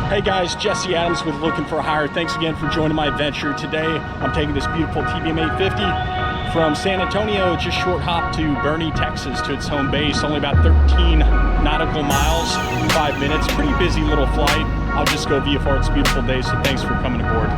Hey guys, Jesse Adams with Looking for Higher. Thanks again for joining my adventure today. I'm taking this beautiful TBM 850 from San Antonio, just short hop to Boerne, Texas, to its home base. Only about 13 nautical miles, 5 minutes. Pretty busy little flight. I'll just go VFR. It's a beautiful day, so thanks for coming aboard.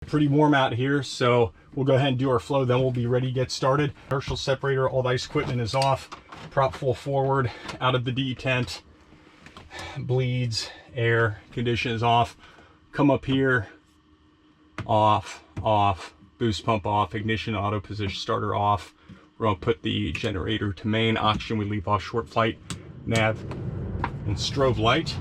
Pretty warm out here, so we'll go ahead and do our flow, then we'll be ready to get started. Inertial separator, all the ice equipment is off. Prop full forward, out of the D tent. Bleeds, air condition is off. Come up here, off, boost pump off, ignition auto position starter off. We're gonna put the generator to main. Oxygen we leave off, short flight, nav, and strobe light.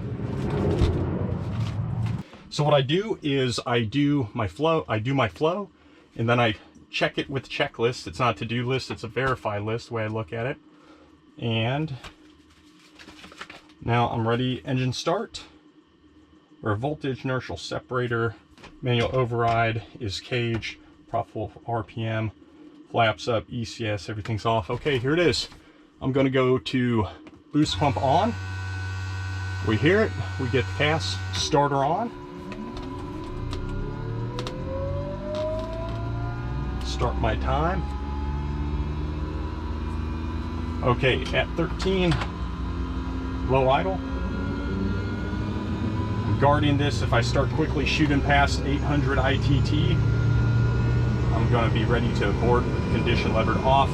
So what I do is I do my flow, and then I check it with checklist. It's not a to-do list, it's a verify list, the way I look at it. And now I'm ready. Engine start. Or voltage, inertial separator, manual override is cage, prop full RPM, flaps up, ECS, everything's off. Okay, here it is. I'm gonna go to boost pump on. We hear it, we get the CAS starter on. Start my time. Okay, at 13, low idle. I'm guarding this. If I start quickly shooting past 800 ITT, I'm going to be ready to abort with condition levered off.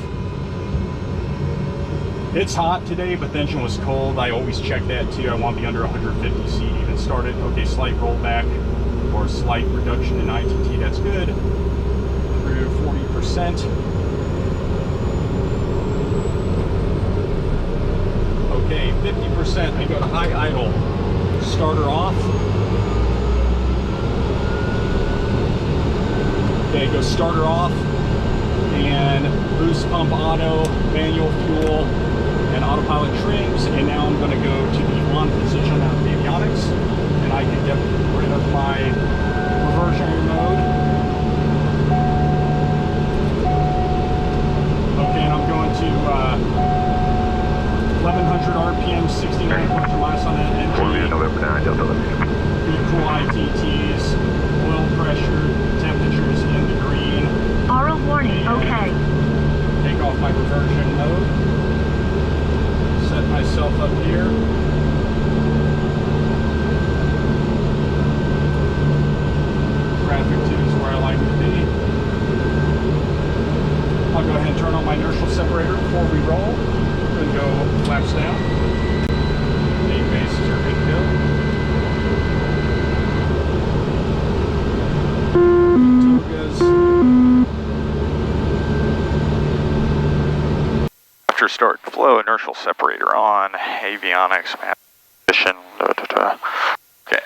It's hot today, but the engine was cold. I always check that too. I want to be under 150 C to even start it. Okay, slight rollback or slight reduction in ITT, that's good. 40%. Okay, 50%. I go to high idle. Starter off. Okay, go starter off. And boost pump auto, manual fuel, and autopilot trims. And now I'm going to go to the on position on avionics. And I can get rid of my reversionary mode. Okay, and I'm going to 1100 RPM, 69 pressure last on that engine. Good cool ITTs, oil pressure, temperatures in the green. Aural warning, okay. Take off my reversion mode. Set myself up here. Traffic 2 is where I like to be. I'll go ahead and turn on my inertial separator before we roll. Then go flaps down. Main bases are good to go. Togas. After start flow, inertial separator on, avionics, map position, Okay.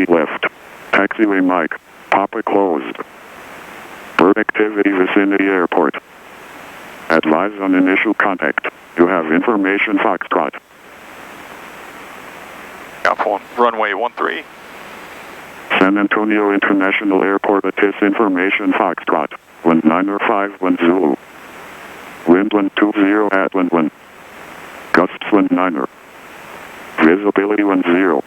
Left. Taxiway mic. Papa closed. Bird activity vicinity airport. Advise on initial contact. You have information Foxtrot. Got runway 13. San Antonio International Airport ATIS information Foxtrot. Wind 905 Zulu. Wind 120 at wind 1. Gusts 9er. Visibility 10.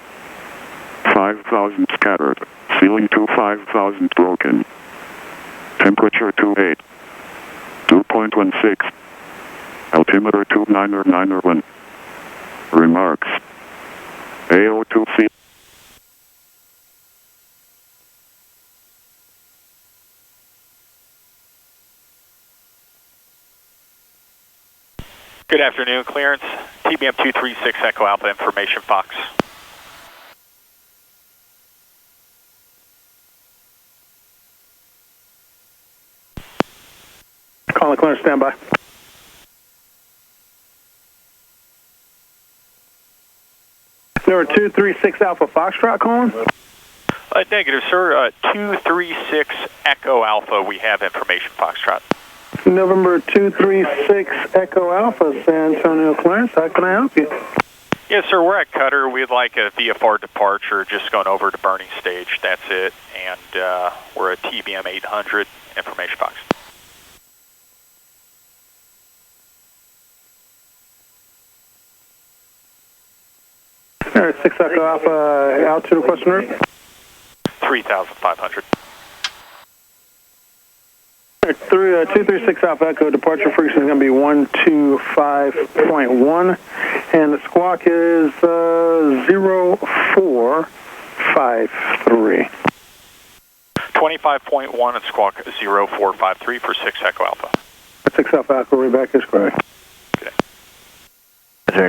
5,000 scattered. Ceiling 5,000 broken. Temperature 28. 2.16. Altimeter 29991. Remarks. AO2C. Good afternoon, clearance. TBM 236 Echo Alpha information Fox. Calling clearance, standby. Number 236 Alpha Foxtrot calling. Negative, sir. 236 Echo Alpha, we have information, Foxtrot. November 236 Echo Alpha, San Antonio, Clarence. How can I help you? Yes, sir. We're at Cutter. We'd like a VFR departure, just going over to Boerne Stage. That's it. And we're at TBM 800, information box. All right, 6 Echo Alpha, altitude question route. 3,500. 236 Alpha Echo, departure frequency is going to be 125.1, and the squawk is 0453. 25.1 and squawk 0453 for 6 Echo Alpha. 6 Alpha Echo, read back is correct. Okay.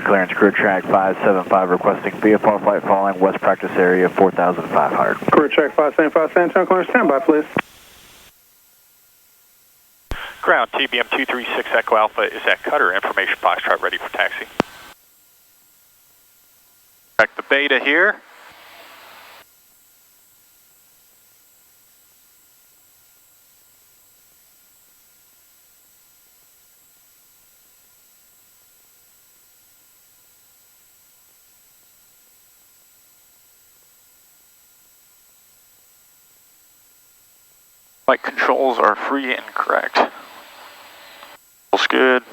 Clearance crew track 575 requesting VFR flight following West Practice Area 4,500. Crew track 575 San Antonio, Clarence, stand by, please. Ground, TBM 236 Echo Alpha is at Cutter. Information Foxtrot ready for taxi. Check the beta here. Flight controls are free and correct. Looks good.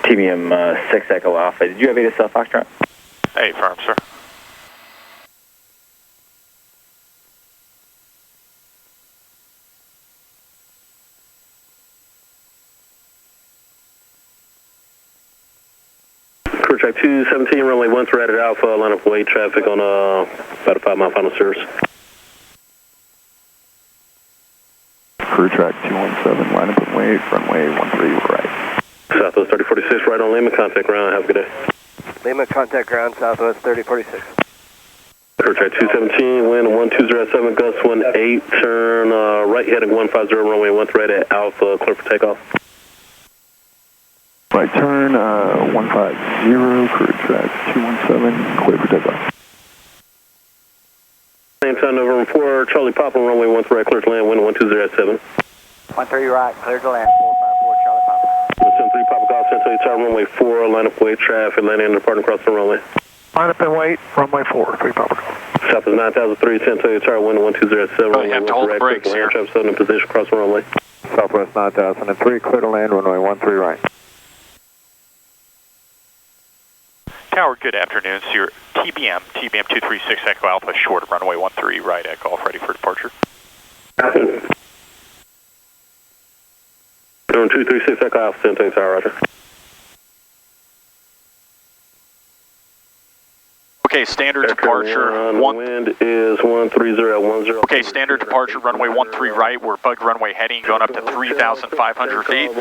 TBM 6 Echo Alpha. Did you have ATS Foxtrot? Hey, firm, sir. Crew track 217, runway 13 at Alpha, line up weight traffic on about a 5 mile final service. Crew track 217, line up and wait, runway 13 right. Southwest 3046, right on Lima, contact ground, have a good day. Lima, contact ground, Southwest 3046. Crew track 217, wind 1207, gust 18, turn right heading 150, runway 13 at Alpha, clear for takeoff. Right turn 150, crew track 217, clear for takeoff. Same time, November 4, Charlie Papa, runway 13, clear to land, wind 1207. 13 right, clear to land, 454 Charlie Papa. 173 Papa Golf, San Antonio Tower, runway 4, line up weight traffic, landing and departing across the runway. Line up and wait, runway 4, 3 Papa Golf. South is 9003, San Antonio Tower, wind 1207, Oh, you have to hold the brakes here. Traffic still in position across the runway. Southwest 9003, clear to land, runway 13 right. Tower, good afternoon. So your TBM 236 Echo Alpha, short of runway 13 right at Golf, ready for departure. Number 236 Echo Alpha, San Antonio Tower, roger. Okay, standard departure. Wind is 130 at 10. Okay, standard departure, runway 13 right. We're bug runway heading, going up to 3,500 feet.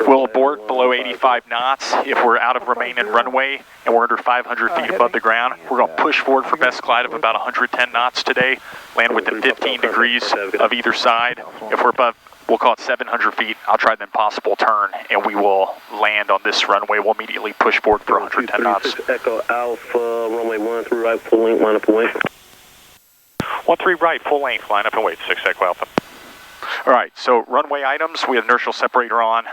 We'll abort below 85 knots. If we're out of remaining runway and we're under 500 feet above the ground, we're going to push forward for best glide of about 110 knots today. Land within 15 degrees of either side. If we're above, we'll call it 700 feet. I'll try the impossible turn, and we will land on this runway. We'll immediately push forward for 110 knots. Echo Alpha, runway 13 right, full length, line up and wait. 13 right, full length, line up and wait, 6 Echo Alpha. All right, so runway items, we have inertial separator on,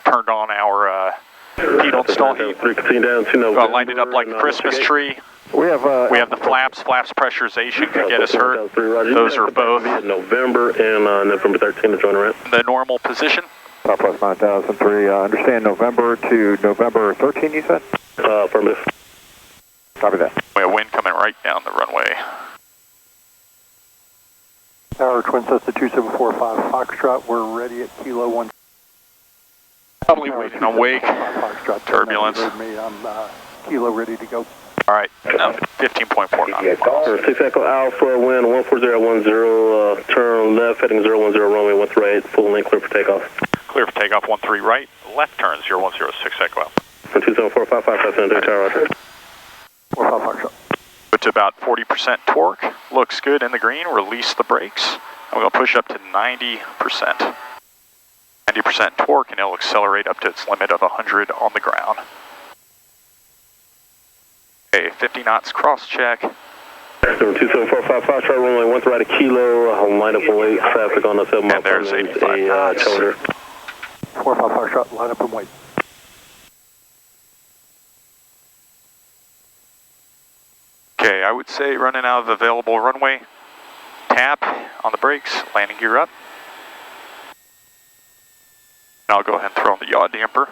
turned on our heat install heat, lined it up like a Christmas tree. We have the flaps pressurization could get us hurt. Those are both November and November 13 to join around. the normal position. Southwest 9003, understand November to November 13, you said? Affirmative. Copy that. We have wind coming right down the runway. Tower Twin Cessna 2745 Foxtrot, we're ready at Kilo 1. Probably waiting on wake, turbulence. I'm Kilo ready to go. All right, 15.4 knots. 6 Echo Alpha, wind 14010, turn left, heading 010, runway 13 right, full length, clear for takeoff. Clear for takeoff, 13 right, left turn, 010, 6 Echo Alpha. 27455, tower, roger. 455. It's about 40% torque, looks good in the green, release the brakes. I'm going to push up to 90%. 90% torque, and it'll accelerate up to its limit of 100 on the ground. Okay, 50 knots cross check. 27455, try runway 13 right, a kilo, line up and wait, traffic on the 7 mile. And there's 85 knots. 455 shot, line up and wait. Okay, I would say running out of available runway, tap on the brakes, landing gear up. And I'll go ahead and throw on the yaw damper.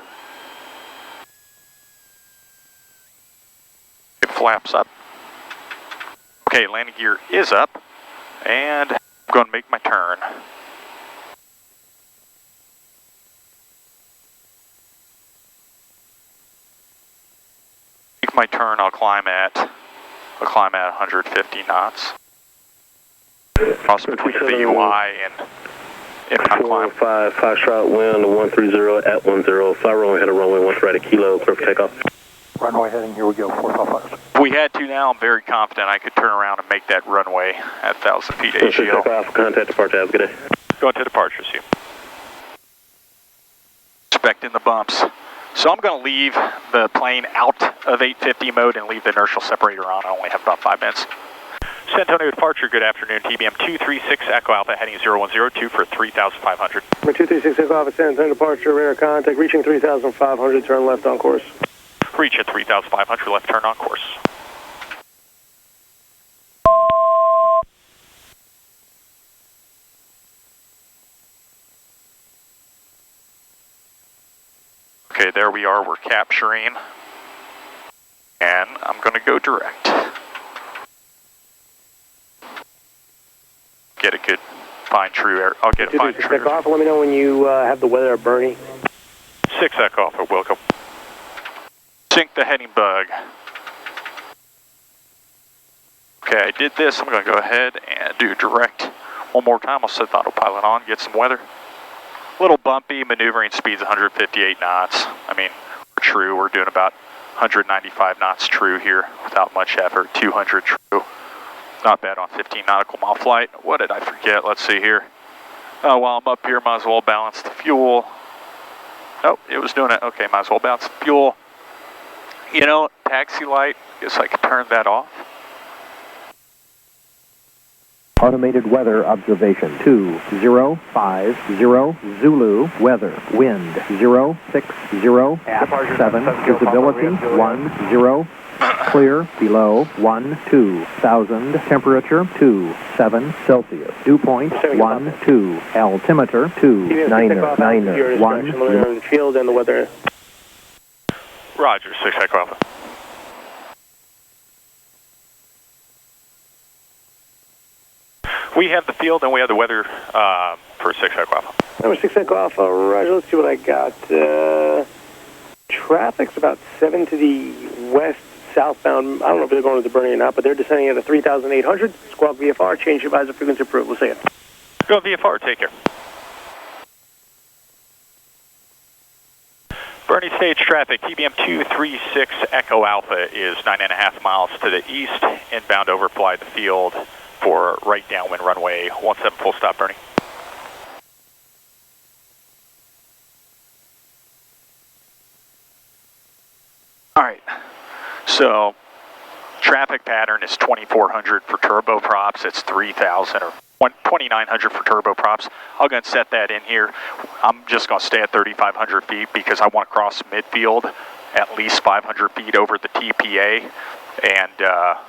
It flaps up. Okay, landing gear is up, and I'm going to make my turn. Make my turn, I'll climb at 150 knots. Cross between the UI and inbound climb. 5 shot wind 130 at 10, fly runway heading runway 13 right, a kilo, clear for takeoff. Runway heading, here we go, 455. If we had to now, I'm very confident I could turn around and make that runway at 1,000 feet AGL. Takeoff, contact departure, have a good day. Going to departure, see you. Expecting the bumps. So I'm going to leave the plane out of 850 mode and leave the inertial separator on. I only have about 5 minutes. San Antonio departure, good afternoon. TBM 236 Echo Alpha heading 0102 for 3,500. 236 Echo Alpha, San Antonio departure, radar contact, reaching 3,500, turn left on course. Reach at 3,500, left turn on course. Okay, there we are, we're capturing. And I'm going to go direct. Get a good, fine, true air. I'll get a fine, true air. Let me know when you have the weather at Boerne. 6 Echo Alpha, welcome. Sync the heading bug. Okay, I did this. I'm going to go ahead and do direct one more time. I'll set the autopilot on, get some weather. A little bumpy, maneuvering speed's 158 knots. I mean, we're true. We're doing about 195 knots true here without much effort. 200 true. Not bad on 15 nautical mile flight. What did I forget? Let's see here. While I'm up here, might as well balance the fuel. Oh, it was doing it. Okay, might as well balance the fuel. You know, taxi light, guess I could turn that off. Automated weather observation 2050 Zulu weather wind 060 at 7 visibility 10 clear below 12,000 temperature 27 Celsius dew point 12 altimeter 2991 field and the weather. Roger, 6 Echo Alpha. We have the field and we have the weather for 6 Echo Alpha. Number 6 Echo Alpha, roger. Let's see what I got. Traffic's about 7 to the west, southbound. I don't know if they're going to the Boerne or not, but they're descending at a 3,800. Squawk VFR, change advisor frequency approved. We'll see you. Go VFR, take care. Boerne Stage traffic, TBM 236 Echo Alpha is 9.5 miles to the east, inbound overfly the field for right downwind runway 17 full stop, Boerne. All right, so traffic pattern is 2,400 for turboprops, it's 3,000 or 2,900 for turboprops. I'm going to set that in here. I'm just going to stay at 3,500 feet because I want to cross midfield at least 500 feet over the TPA and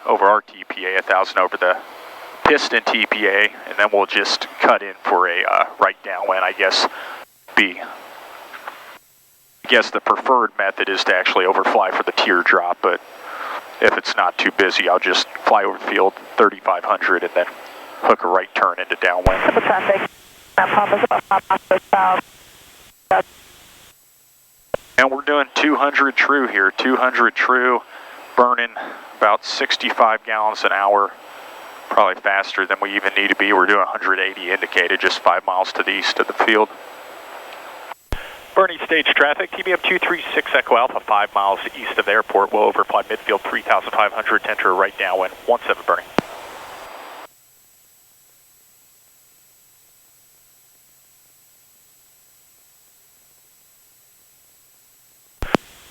over our TPA, 1,000 over the piston TPA, and then we'll just cut in for a right downwind, I guess. I guess the preferred method is to actually overfly for the teardrop, but if it's not too busy, I'll just fly over the field 3,500 and then hook a right turn into downwind. Traffic. And we're doing 200 true here, 200 true. burning about 65 gallons an hour, probably faster than we even need to be. We're doing 180 indicated, just 5 miles to the east of the field. Boerne Stage traffic, TBM 236 Echo Alpha, 5 miles east of the airport. We'll overfly midfield 3,500 to enter a right downwind, 17 burning.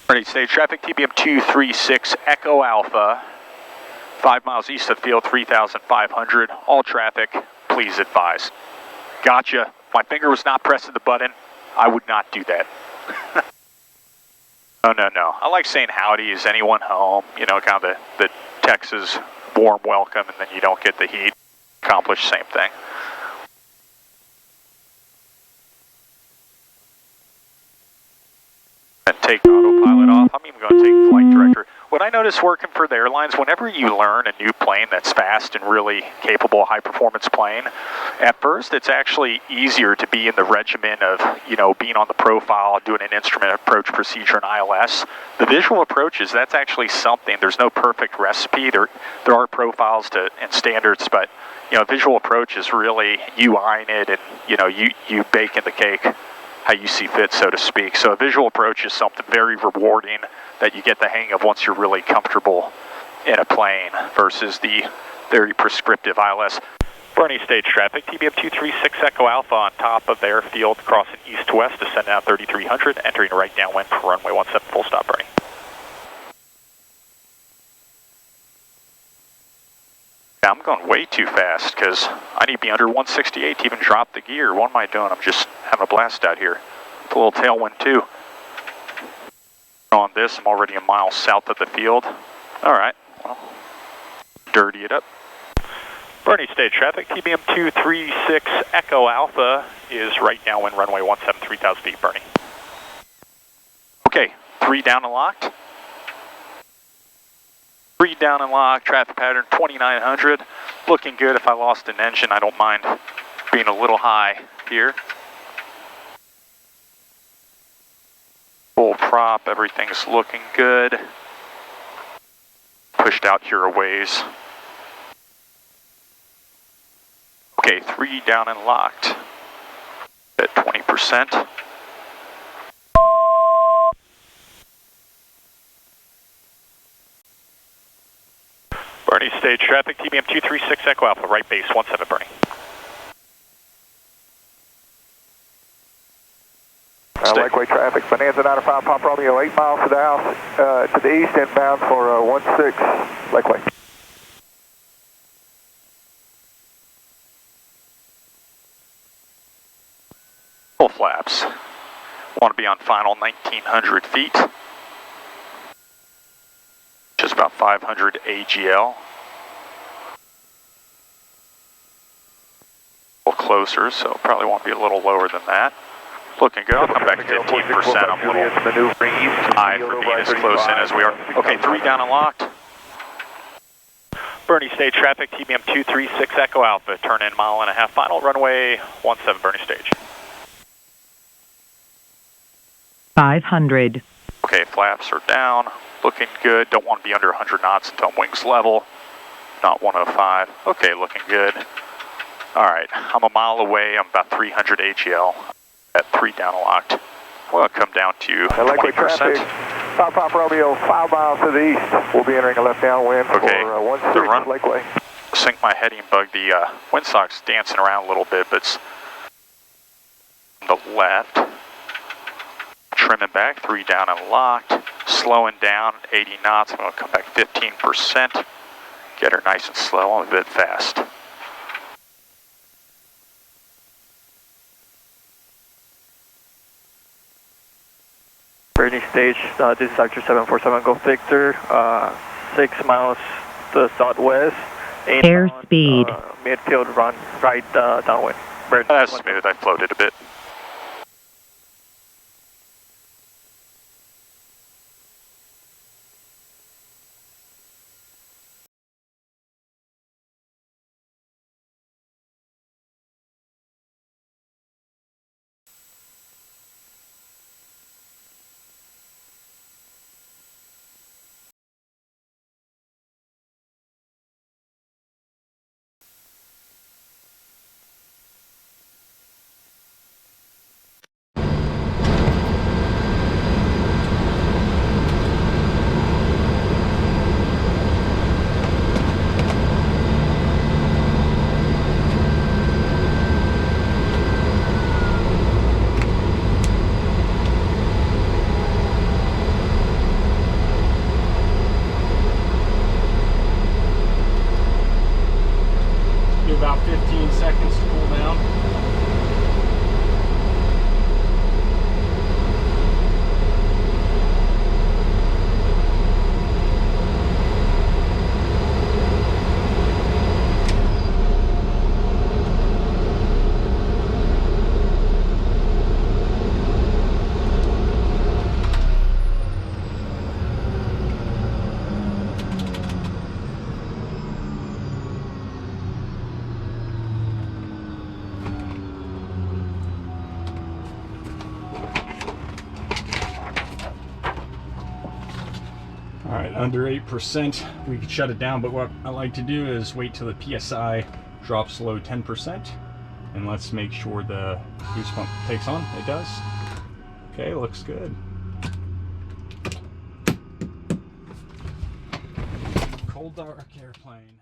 Boerne Stage traffic, TBM 236 Echo Alpha, 5 miles east of the field, 3,500. All traffic, please advise. Gotcha. My finger was not pressing the button. I would not do that. Oh, no. I like saying howdy, is anyone home? You know, kind of the Texas warm welcome, and then you don't get the heat. Accomplish same thing. And take autopilot off. I'm even going to take flight director. What I notice working for the airlines, whenever you learn a new plane that's fast and really capable, high-performance plane, at first it's actually easier to be in the regimen of, you know, being on the profile, doing an instrument approach procedure in ILS. The visual approaches, that's actually something. There's no perfect recipe. There are profiles and standards, but, you know, visual approach is really you eyeing it and, you know, you baking the cake how you see fit, so to speak. So a visual approach is something very rewarding that you get the hang of once you're really comfortable in a plane versus the very prescriptive ILS. Boerne Stage traffic, TBM 236 Echo Alpha on top of the airfield, crossing east-west, descending out 3,300, entering right downwind for runway 17, full stop burning. Yeah, I'm going way too fast because I need to be under 168 to even drop the gear. What am I doing? I'm just having a blast out here. With a little tailwind too. On this, I'm already a mile south of the field. All right, well, dirty it up. Boerne Stage traffic, TBM 236 Echo Alpha is right downwind, runway 17, 3,000 feet burning. Okay, 3 down and locked. 3 down and locked, traffic pattern 2,900. Looking good. If I lost an engine, I don't mind being a little high here. Full prop, everything's looking good. Pushed out here a ways. Okay, 3 down and locked at 20%. Boerne Stage traffic, TBM 236 Echo Alpha, right base, 17 burning. Likeway traffic, Bonanza 95, Pop Romeo, 8 miles to the house, to the east, inbound for 16, Likeway. Full flaps. Want to be on final 1,900 feet. Just about 500 AGL. A little closer, so probably want to be a little lower than that. Looking good. I'll come back to 15%. I'm a little high for being as close in as we are. Okay, 3 down and locked. Boerne Stage traffic, TBM 236 Echo Alpha. Turn in 1.5 miles, final runway 17, Boerne Stage. 500. Okay, flaps are down. Looking good. Don't want to be under 100 knots until wings level. Not 105. Okay, looking good. All right, I'm a mile away. I'm about 300 AGL at 3 down and locked. Well, come down to 20%. Pop Romeo, 5 miles to the east. We'll be entering a left downwind for 16, Lakeway. Sync my heading bug. The windsock's dancing around a little bit, but it's on the left. Trimming back, 3 down and locked. Slowing down, 80 knots. I'm going to come back 15%. Get her nice and slow. I'm a bit fast. Boerne Stage, this is Archer 747 Golf Victor, 6 miles to the southwest. Airspeed. Midfield run right downwind. That's smooth. I floated a bit. under 8%, we could shut it down. But what I like to do is wait till the PSI drops below 10%. And let's make sure the boost pump takes on. It does. Okay, looks good. Cold dark airplane.